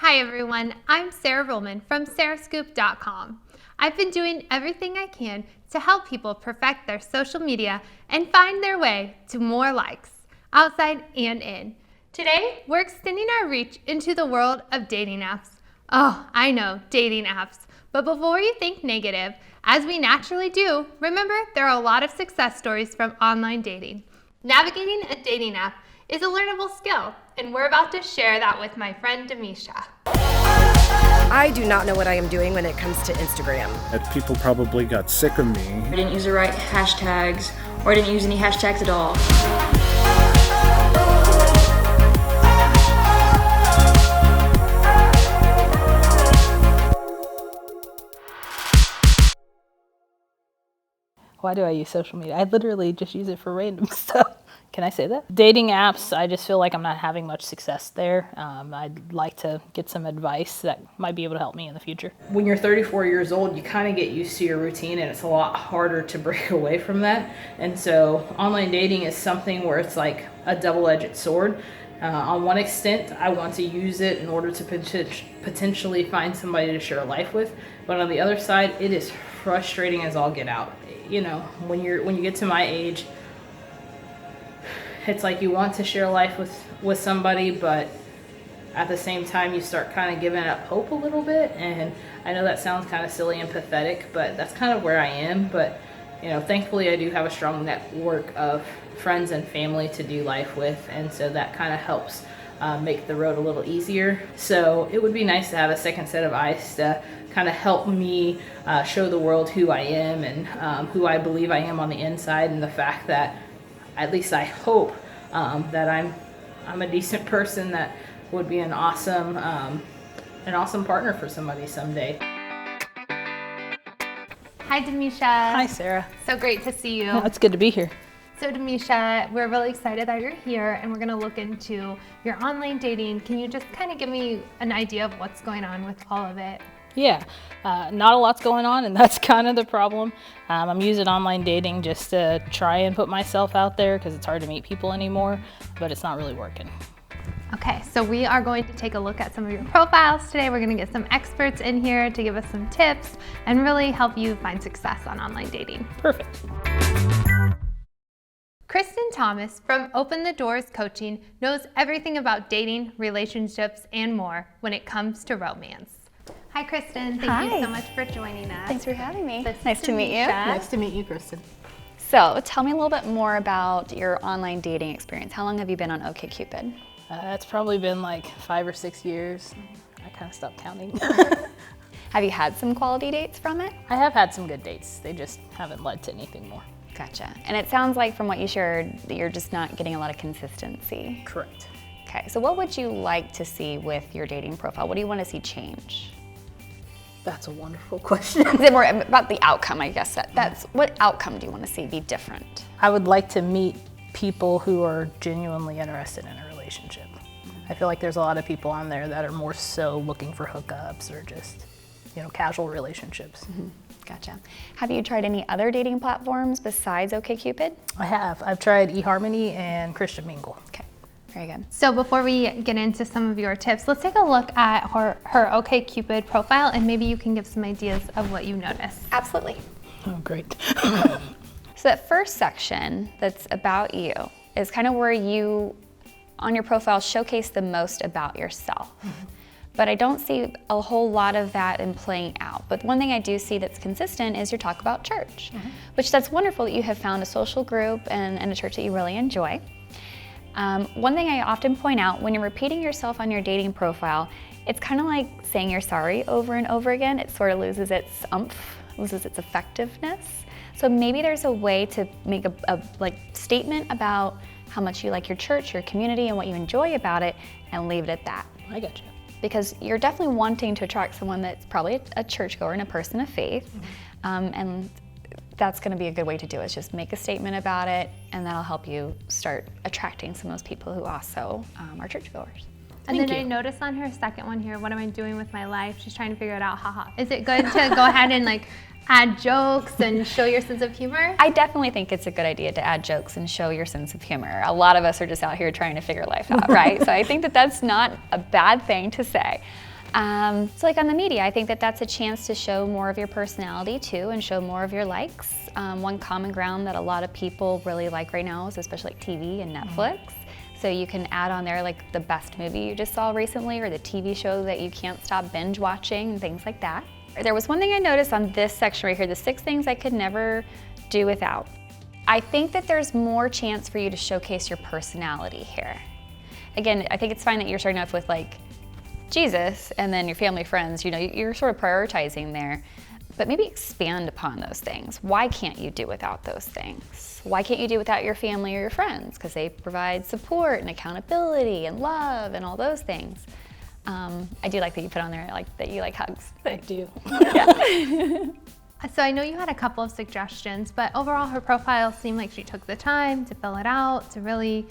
Hi everyone, I'm Sarah Ruhlman from sarahscoop.com. I've been doing everything I can to help people perfect their social media and find their way to more likes, outside and in. Today, we're extending our reach into the world of dating apps. Oh, I know, dating apps. But before you think negative, as we naturally do, remember there are a lot of success stories from online dating. Navigating a dating app is a learnable skill, and we're about to share that with my friend Demesha. I do not know what I am doing when it comes to Instagram. That people probably got sick of me. I didn't use the right hashtags, or I didn't use any hashtags at all. Why do I use social media? I literally just use it for random stuff. Can I say that? Dating apps, I just feel like I'm not having much success there. I'd like to get some advice that might be able to help me in the future. When you're 34 years old, you kind of get used to your routine, and it's a lot harder to break away from that. And so online dating is something where it's like a double-edged sword. On one extent, I want to use it in order to potentially find somebody to share a life with. But on the other side, it is frustrating as all get out. You know, when you get to my age, it's like you want to share life with somebody, but at the same time you start kind of giving up hope a little bit. And I know that sounds kind of silly and pathetic, but that's kind of where I am. But you know, thankfully I do have a strong network of friends and family to do life with, and so that kind of helps make the road a little easier. So it would be nice to have a second set of eyes to kind of help me show the world who I am and who I believe I am on the inside, and the fact that at least I hope that I'm a decent person that would be an awesome partner for somebody someday. Hi Demesha. Hi Sarah. So great to see you. Oh, it's good to be here. So Demesha, we're really excited that you're here, and we're going to look into your online dating. Can you just kind of give me an idea of what's going on with all of it? Yeah, not a lot's going on, and that's kind of the problem. I'm using online dating just to try and put myself out there because it's hard to meet people anymore, but it's not really working. Okay, so we are going to take a look at some of your profiles today. We're going to get some experts in here to give us some tips and really help you find success on online dating. Perfect. Kristen Thomas from Open the Doors Coaching knows everything about dating, relationships, and more when it comes to romance. Hi Kristen, thank you so much for joining us. Thanks for having me. This Nice is to meet you. Demesha. Nice to meet you, Kristen. So tell me a little bit more about your online dating experience. How long have you been on Okcupid? It's probably been like 5 or 6 years. I kind of stopped counting. Have you had some quality dates from it? I have had some good dates. They just haven't led to anything more. Gotcha. And it sounds like from what you shared that you're just not getting a lot of consistency. Correct. Okay, so what would you like to see with your dating profile? What do you want to see change? That's a wonderful question. Is it more about the outcome, I guess? That's what outcome do you want to see be different? I would like to meet people who are genuinely interested in a relationship. I feel like there's a lot of people on there that are more so looking for hookups or just, casual relationships. Mm-hmm. Gotcha. Have you tried any other dating platforms besides OkCupid? I have. I've tried eHarmony and Christian Mingle. Okay, very good. So before we get into some of your tips, let's take a look at her OkCupid profile, and maybe you can give some ideas of what you noticed. Absolutely. Oh, great. So that first section that's about you is kind of where you, on your profile, showcase the most about yourself. Mm-hmm. But I don't see a whole lot of that in playing out. But one thing I do see that's consistent is your talk about church, which that's wonderful that you have found a social group and a church that you really enjoy. One thing I often point out, when you're repeating yourself on your dating profile, it's kind of like saying you're sorry over and over again. It sort of loses its oomph, loses its effectiveness. So maybe there's a way to make a statement about how much you like your church, your community, and what you enjoy about it, and leave it at that. I gotcha. Because you're definitely wanting to attract someone that's probably a churchgoer and a person of faith. And that's gonna be a good way to do it, is just make a statement about it, and that'll help you start attracting some of those people who also are churchgoers. And then I noticed on her second one here, what am I doing with my life? She's trying to figure it out, haha. Is it good to go ahead and add jokes and show your sense of humor? I definitely think it's a good idea to add jokes and show your sense of humor. A lot of us are just out here trying to figure life out, right? So I think that that's not a bad thing to say. So like on the media, I think that that's a chance to show more of your personality too and show more of your likes. One common ground that a lot of people really like right now is especially like TV and Netflix. So you can add on there like the best movie you just saw recently or the TV show that you can't stop binge watching and things like that. There was one thing I noticed on this section right here, the 6 things I could never do without. I think that there's more chance for you to showcase your personality here. Again, I think it's fine that you're starting off with like Jesus and then your family, friends, you know, you're sort of prioritizing there, but maybe expand upon those things. Why can't you do without those things? Why can't you do without your family or your friends? Because they provide support and accountability and love and all those things. I do like that you put on there like that you like hugs. I do. Yeah. So I know you had a couple of suggestions, but overall her profile seemed like she took the time to fill it out, to really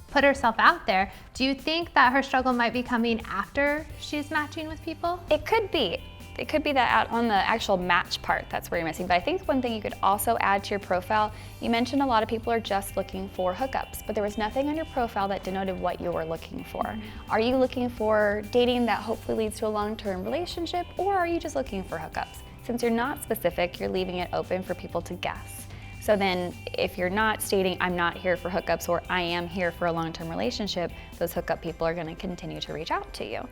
put herself out there. Do you think that her struggle might be coming after she's matching with people? It could be. It could be that out on the actual match part, that's where you're missing. But I think one thing you could also add to your profile, you mentioned a lot of people are just looking for hookups, but there was nothing on your profile that denoted what you were looking for. Are you looking for dating that hopefully leads to a long-term relationship, or are you just looking for hookups? Since you're not specific, you're leaving it open for people to guess. So then if you're not stating, I'm not here for hookups or I am here for a long-term relationship, those hookup people are gonna continue to reach out to you.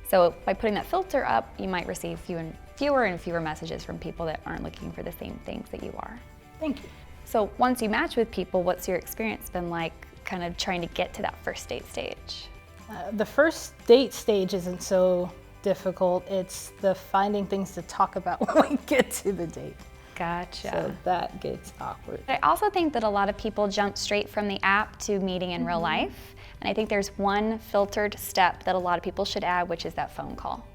So by putting that filter up, you might receive fewer and fewer messages from people that aren't looking for the same things that you are. Thank you. So once you match with people, what's your experience been like kind of trying to get to that first date stage? The first date stage isn't so difficult. It's the finding things to talk about when we get to the date. Gotcha. So that gets awkward. I also think that a lot of people jump straight from the app to meeting in real life. And I think there's one filtered step that a lot of people should add, which is that phone call.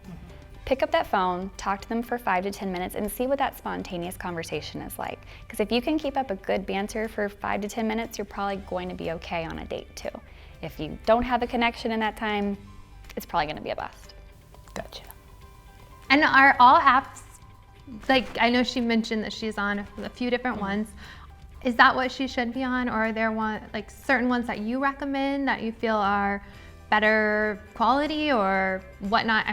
Pick up that phone, talk to them for 5 to 10 minutes and see what that spontaneous conversation is like. Because if you can keep up a good banter for 5 to 10 minutes, you're probably going to be okay on a date too. If you don't have a connection in that time, it's probably gonna be a bust. Gotcha. And are all apps, like I know she mentioned that she's on a few different ones. Is that what she should be on, or are there like certain ones that you recommend that you feel are better quality or whatnot?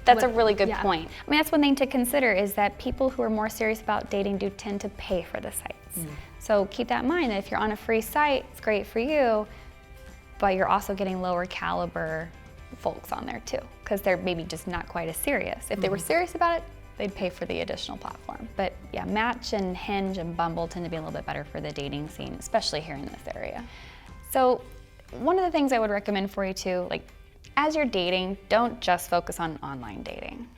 That's a really good point. I mean, that's one thing to consider is that people who are more serious about dating do tend to pay for the sites. So keep that in mind that if you're on a free site, it's great for you, but you're also getting lower caliber folks on there too, because they're maybe just not quite as serious. If they were serious about it, they'd pay for the additional platform. But yeah, Match and Hinge and Bumble tend to be a little bit better for the dating scene, especially here in this area. So one of the things I would recommend for you too, like as you're dating, don't just focus on online dating.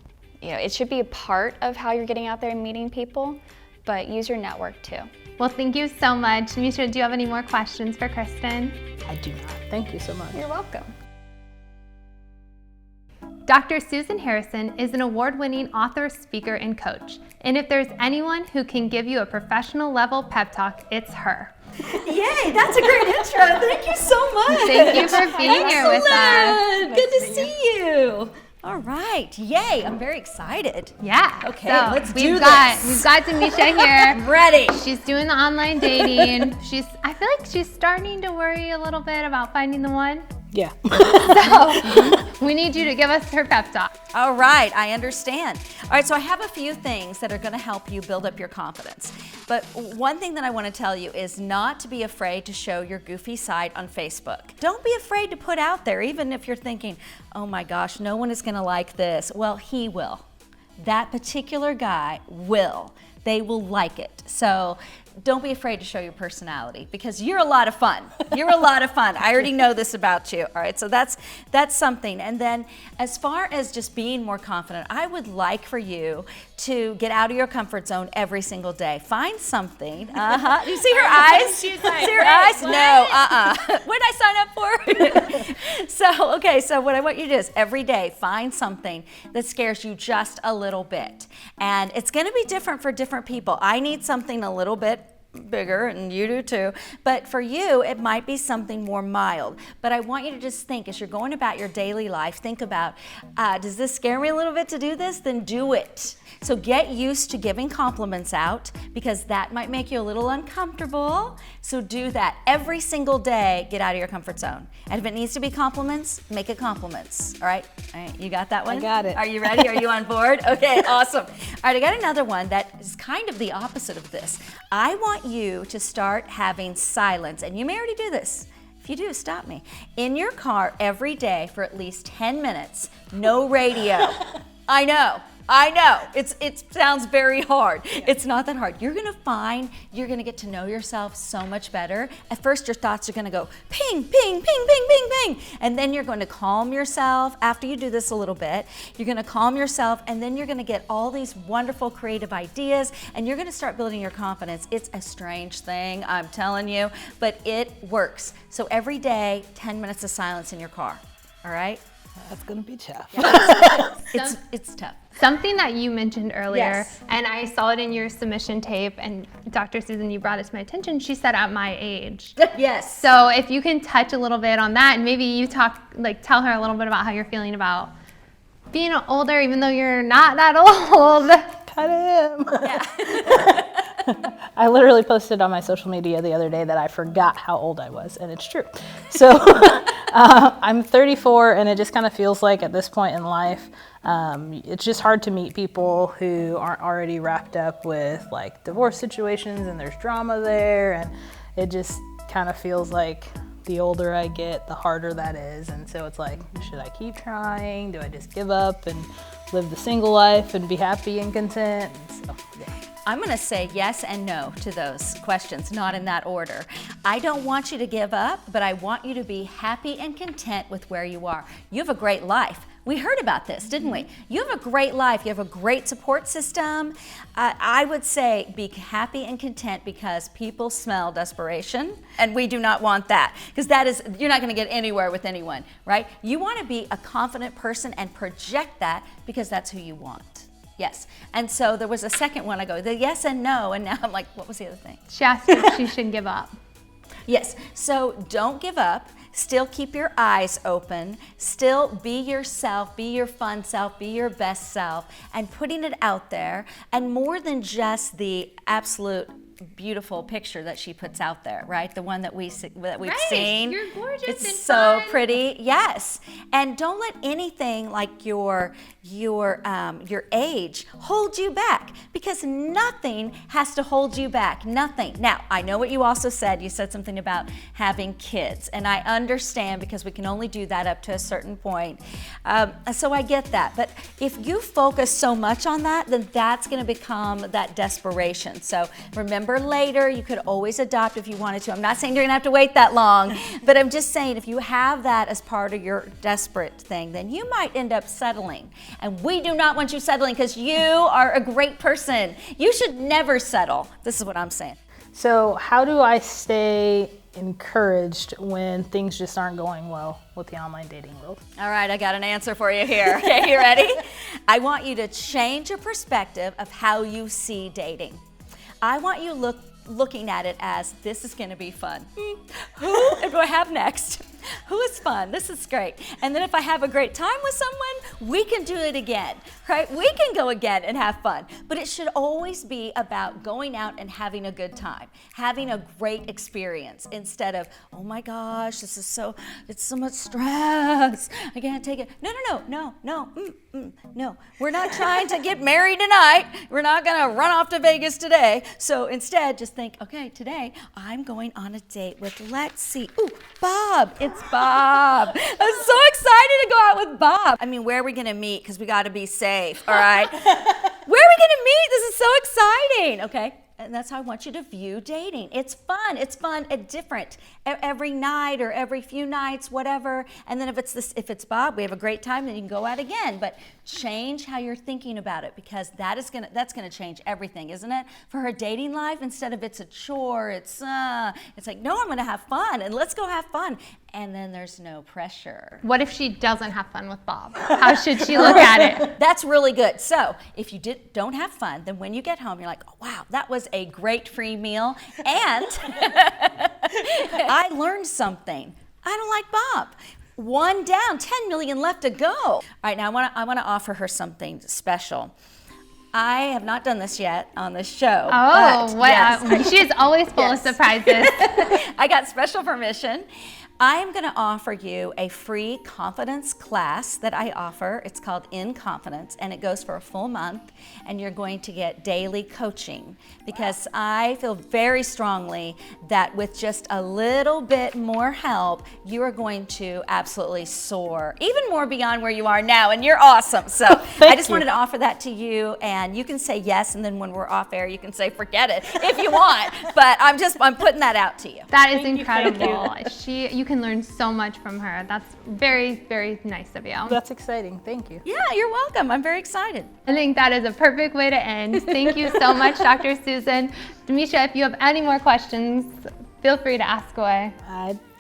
You know, it should be a part of how you're getting out there and meeting people, but use your network too. Well, thank you so much. Misha, do you have any more questions for Kristen? I do not. Thank you so much. You're welcome. Dr. Susan Harrison is an award-winning author, speaker, and coach. And if there's anyone who can give you a professional level pep talk, it's her. Yay, that's a great intro. Thank you so much. Thank you for being here with us. Good to see you. All right, yay, I'm very excited. Yeah. Okay, so let's we've do got, this. We've got Demesha here. I'm ready. She's doing the online dating. I feel like she's starting to worry a little bit about finding the one. Yeah. So we need you to give us her pep talk. All right, I understand. All right, so I have a few things that are going to help you build up your confidence. But one thing that I want to tell you is not to be afraid to show your goofy side on Facebook. Don't be afraid to put out there, even if you're thinking, oh my gosh, no one is going to like this. Well, he will. That particular guy will. They will like it. So don't be afraid to show your personality because you're a lot of fun. You're a lot of fun. I already know this about you. All right, so that's something. And then as far as just being more confident, I would like for you to get out of your comfort zone every single day. Find something. Do you see her eyes? See her eyes? No, what did I sign up for? So what I want you to do is every day find something that scares you just a little bit. And it's gonna be different for different people. I need something a little bit bigger, and you do too. But for you, it might be something more mild. But I want you to just think, as you're going about your daily life, think about, does this scare me a little bit to do this? Then do it. So get used to giving compliments out, because that might make you a little uncomfortable. So do that every single day. Get out of your comfort zone. And if it needs to be compliments, make it compliments. All right, you got that one? I got it. Are you ready? Are you on board? Okay, awesome. All right, I got another one that is kind of the opposite of this. I want you to start having silence, and you may already do this. If you do, stop me. In your car every day for at least 10 minutes, no radio. I know. It sounds very hard. It's not that hard. You're gonna get to know yourself so much better. At first, your thoughts are gonna go ping, ping, ping, ping, ping, ping. And then you're going to calm yourself. After you do this a little bit, you're gonna calm yourself, and then you're gonna get all these wonderful creative ideas, and you're gonna start building your confidence. It's a strange thing, I'm telling you, but it works. So every day, 10 minutes of silence in your car, all right? That's gonna be tough. It's tough. Something that you mentioned earlier, Yes. and I saw it in your submission tape, and Dr. Susan, you brought it to my attention. She said at my age. Yes. So if you can touch a little bit on that, and maybe you tell her a little bit about how you're feeling about being older, even though you're not that old. Cut him. I literally posted on my social media the other day that I forgot how old I was, and it's true. So I'm 34, and it just kind of feels like at this point in life, it's just hard to meet people who aren't already wrapped up with like divorce situations, and there's drama there, and it just kind of feels like the older I get, the harder that is. And so it's like, should I keep trying? Do I just give up and live the single life and be happy and content? And so, yeah. I'm going to say yes and no to those questions, not in that order. I don't want you to give up, but I want you to be happy and content with where you are. You have a great life. We heard about this, didn't we? You have a great life. You have a great support system. I would say be happy and content, because people smell desperation, and we do not want that, because you're not going to get anywhere with anyone, right? You want to be a confident person and project that, because that's who you want. Yes. And so there was a second one. I go, the yes and no, and now I'm like, what was the other thing? She asked if she should give up. Yes. So don't give up. Still keep your eyes open. Still be yourself, be your fun self, be your best self, and putting it out there. And more than just the absolute beautiful picture that she puts out there, right? The one that we've seen. You're gorgeous. It's and so fun. pretty. Yes. And don't let anything like your age hold you back, because nothing has to hold you back. Nothing. Now, I know what you also said. You said something about having kids, and I understand, because we can only do that up to a certain point. So I get that. But if you focus so much on that, then that's going to become that desperation. So remember, later, you could always adopt if you wanted to. I'm not saying you're gonna have to wait that long, but I'm just saying, if you have that as part of your desperate thing, then you might end up settling. And we do not want you settling, because you are a great person. You should never settle. This is what I'm saying. So how do I stay encouraged when things just aren't going well with the online dating world? All right, I got an answer for you here. Okay, you ready? I want you to change your perspective of how you see dating. I want you looking at it as, this is going to be fun. Who do I have next? Who is fun? This is great. And then if I have a great time with someone, we can do it again, right? We can go again and have fun. But it should always be about going out and having a good time, having a great experience, instead of, oh my gosh, it's so much stress. I can't take it. No. We're not trying to get married tonight. We're not going to run off to Vegas today. So instead, just think, okay, today I'm going on a date with, let's see, Bob. It's Bob. I'm so excited to go out with Bob. I mean, where are we going to meet? Because we got to be safe, all right? Where are we going to meet? This is so exciting. Okay. And that's how I want you to view dating. It's fun. It's fun and different every night or every few nights, whatever. And then if it's Bob, we have a great time, then you can go out again. But change how you're thinking about it, because that's gonna change everything, isn't it? For her dating life, instead of it's a chore, it's like, no, I'm gonna have fun, and let's go have fun. and then there's no pressure. What if she doesn't have fun with Bob? How should she look at it? That's really good. So if you don't have fun, then when you get home, you're like, oh, wow, that was a great free meal. And I learned something. I don't like Bob. 1 down, 10 million left to go. All right, now I want to offer her something special. I have not done this yet on this show. Oh, but yes, she is always full of surprises. I got special permission. I'm going to offer you a free confidence class that I offer. It's called In Confidence, and it goes for a full month, and you're going to get daily coaching, because I feel very strongly that with just a little bit more help, you are going to absolutely soar, even more beyond where you are now, and you're awesome. So I just wanted to offer that to you, and you can say yes, and then when we're off air, you can say forget it if you want, but I'm putting that out to you. That is incredible. You can learn so much from her. That's very, very nice of you. That's exciting. Thank you. Yeah, you're welcome. I'm very excited. I think that is a perfect way to end. Thank you so much, Dr. Susan. Demesha, if you have any more questions, feel free to ask away.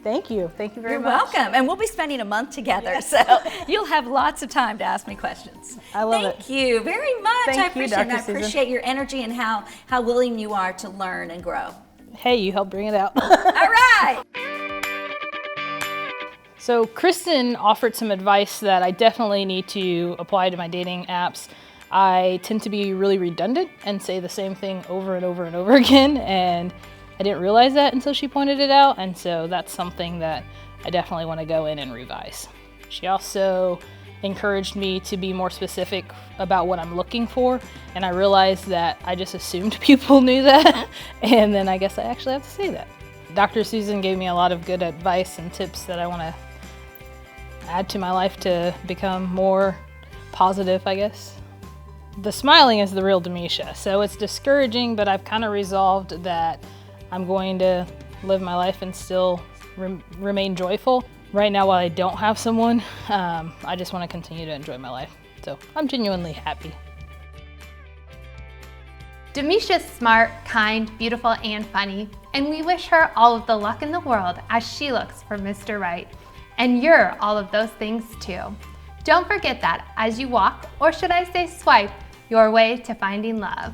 Thank you. Thank you very You're much. welcome. And we'll be spending a month together, so you'll have lots of time to ask me questions. I love it. Thank you very much. Thank I you, appreciate Dr. it. I Susan. appreciate your energy and how willing you are to learn and grow. Hey, you helped bring it out. All right. So Kristen offered some advice that I definitely need to apply to my dating apps. I tend to be really redundant and say the same thing over and over and over again, and I didn't realize that until she pointed it out, and so that's something that I definitely want to go in and revise. She also encouraged me to be more specific about what I'm looking for, and I realized that I just assumed people knew that, and then I guess I actually have to say that. Dr. Susan gave me a lot of good advice and tips that I want to add to my life to become more positive, I guess. The smiling is the real Demesha, so it's discouraging, but I've kind of resolved that I'm going to live my life and still remain joyful. Right now, while I don't have someone, I just want to continue to enjoy my life. So I'm genuinely happy. Demesha's smart, kind, beautiful, and funny, and we wish her all of the luck in the world as she looks for Mr. Right. And you're all of those things too. Don't forget that as you walk, or should I say swipe, your way to finding love.